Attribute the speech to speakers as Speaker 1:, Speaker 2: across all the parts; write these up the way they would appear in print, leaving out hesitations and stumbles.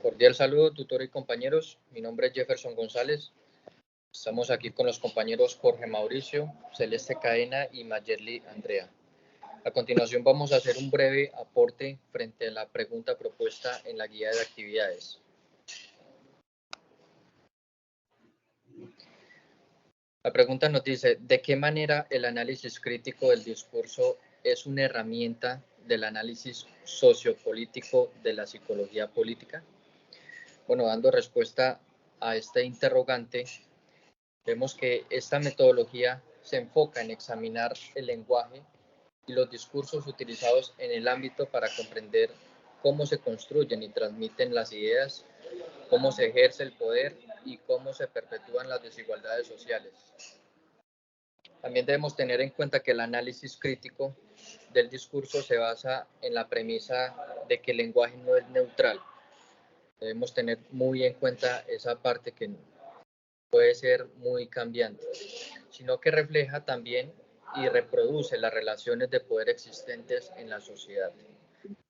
Speaker 1: Cordial saludo, tutor y compañeros. Mi nombre es Jefferson González. Estamos aquí con los compañeros Jorge Mauricio, Celeste Cadena y Mayerly Andrea. A continuación vamos a hacer un breve aporte frente a la pregunta propuesta en la guía de actividades. La pregunta nos dice, ¿de qué manera el análisis crítico del discurso es una herramienta del análisis sociopolítico de la psicología política? Bueno, dando respuesta a este interrogante, vemos que esta metodología se enfoca en examinar el lenguaje y los discursos utilizados en el ámbito para comprender cómo se construyen y transmiten las ideas, cómo se ejerce el poder y cómo se perpetúan las desigualdades sociales. También debemos tener en cuenta que el análisis crítico del discurso se basa en la premisa de que el lenguaje no es neutral. Debemos tener muy en cuenta esa parte que puede ser muy cambiante, sino que refleja también y reproduce las relaciones de poder existentes en la sociedad.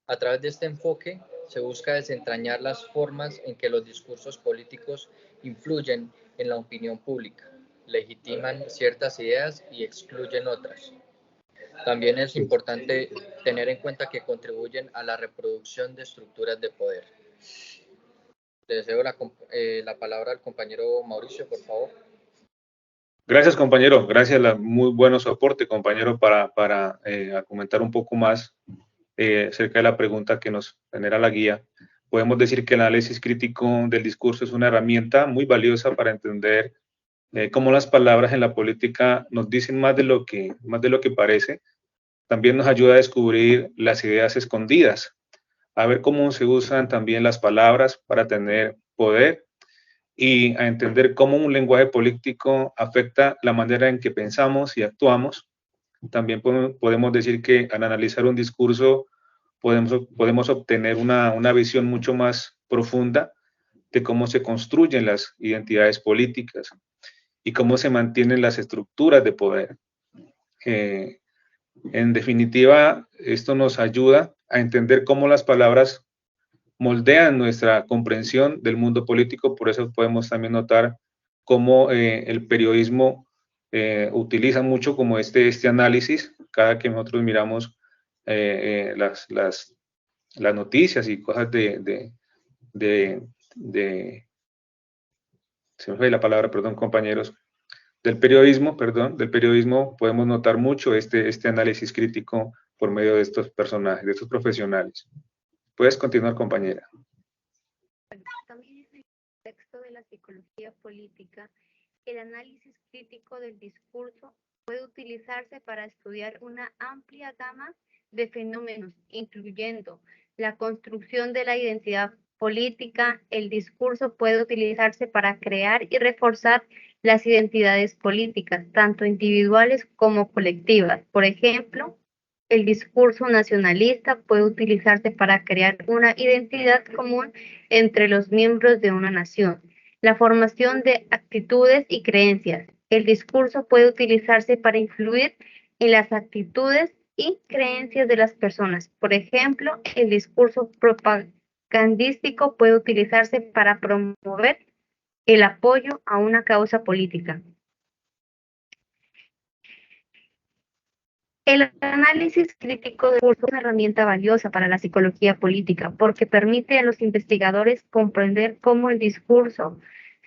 Speaker 1: A través de este enfoque se busca desentrañar las formas en que los discursos políticos influyen en la opinión pública, legitiman ciertas ideas y excluyen otras. También es importante tener en cuenta que contribuyen a la reproducción de estructuras de poder. Le deseo la palabra al compañero Mauricio, por favor.
Speaker 2: Gracias, compañero. Gracias, muy bueno su aporte, compañero, para comentar un poco más acerca de la pregunta que nos genera la guía. Podemos decir que el análisis crítico del discurso es una herramienta muy valiosa para entender cómo las palabras en la política nos dicen más de lo que parece. También nos ayuda a descubrir las ideas escondidas, a ver cómo se usan también las palabras para tener poder y a entender cómo un lenguaje político afecta la manera en que pensamos y actuamos. También podemos decir que al analizar un discurso podemos obtener una visión mucho más profunda de cómo se construyen las identidades políticas y cómo se mantienen las estructuras de poder. En definitiva, esto nos ayuda a entender cómo las palabras moldean nuestra comprensión del mundo político. Por eso podemos también notar cómo el periodismo utiliza mucho como este análisis cada que nosotros miramos las noticias y cosas se me fue la palabra, perdón, compañeros, del periodismo podemos notar mucho este análisis crítico por medio de estos personajes, de estos profesionales. Puedes continuar, compañera.
Speaker 3: También en el contexto de la psicología política, el análisis crítico del discurso puede utilizarse para estudiar una amplia gama de fenómenos, incluyendo la construcción de la identidad política. El discurso puede utilizarse para crear y reforzar las identidades políticas, tanto individuales como colectivas. Por ejemplo, el discurso nacionalista puede utilizarse para crear una identidad común entre los miembros de una nación. La formación de actitudes y creencias. El discurso puede utilizarse para influir en las actitudes y creencias de las personas. Por ejemplo, el discurso propagandístico puede utilizarse para promover el apoyo a una causa política. El análisis crítico del discurso es una herramienta valiosa para la psicología política porque permite a los investigadores comprender cómo el discurso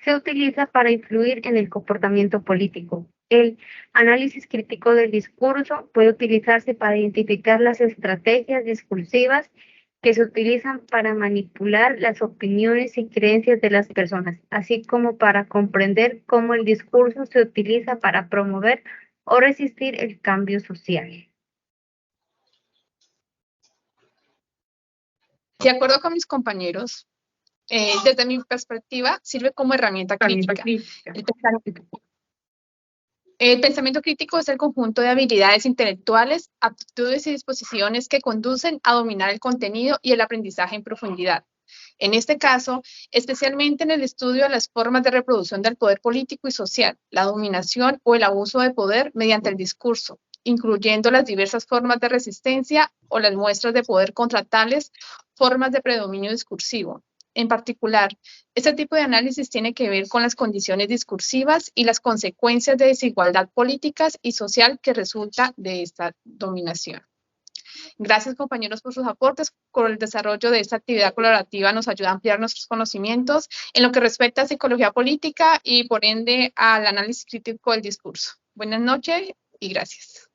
Speaker 3: se utiliza para influir en el comportamiento político. El análisis crítico del discurso puede utilizarse para identificar las estrategias discursivas que se utilizan para manipular las opiniones y creencias de las personas, así como para comprender cómo el discurso se utiliza para promover o resistir el cambio social.
Speaker 4: De acuerdo con mis compañeros, desde mi perspectiva, sirve como herramienta crítica. El pensamiento crítico es el conjunto de habilidades intelectuales, aptitudes y disposiciones que conducen a dominar el contenido y el aprendizaje en profundidad. En este caso, especialmente en el estudio de las formas de reproducción del poder político y social, la dominación o el abuso de poder mediante el discurso, incluyendo las diversas formas de resistencia o las muestras de poder contra tales formas de predominio discursivo. En particular, este tipo de análisis tiene que ver con las condiciones discursivas y las consecuencias de desigualdad políticas y social que resulta de esta dominación. Gracias, compañeros, por sus aportes. Con el desarrollo de esta actividad colaborativa nos ayuda a ampliar nuestros conocimientos en lo que respecta a psicología política y, por ende, al análisis crítico del discurso. Buenas noches y gracias.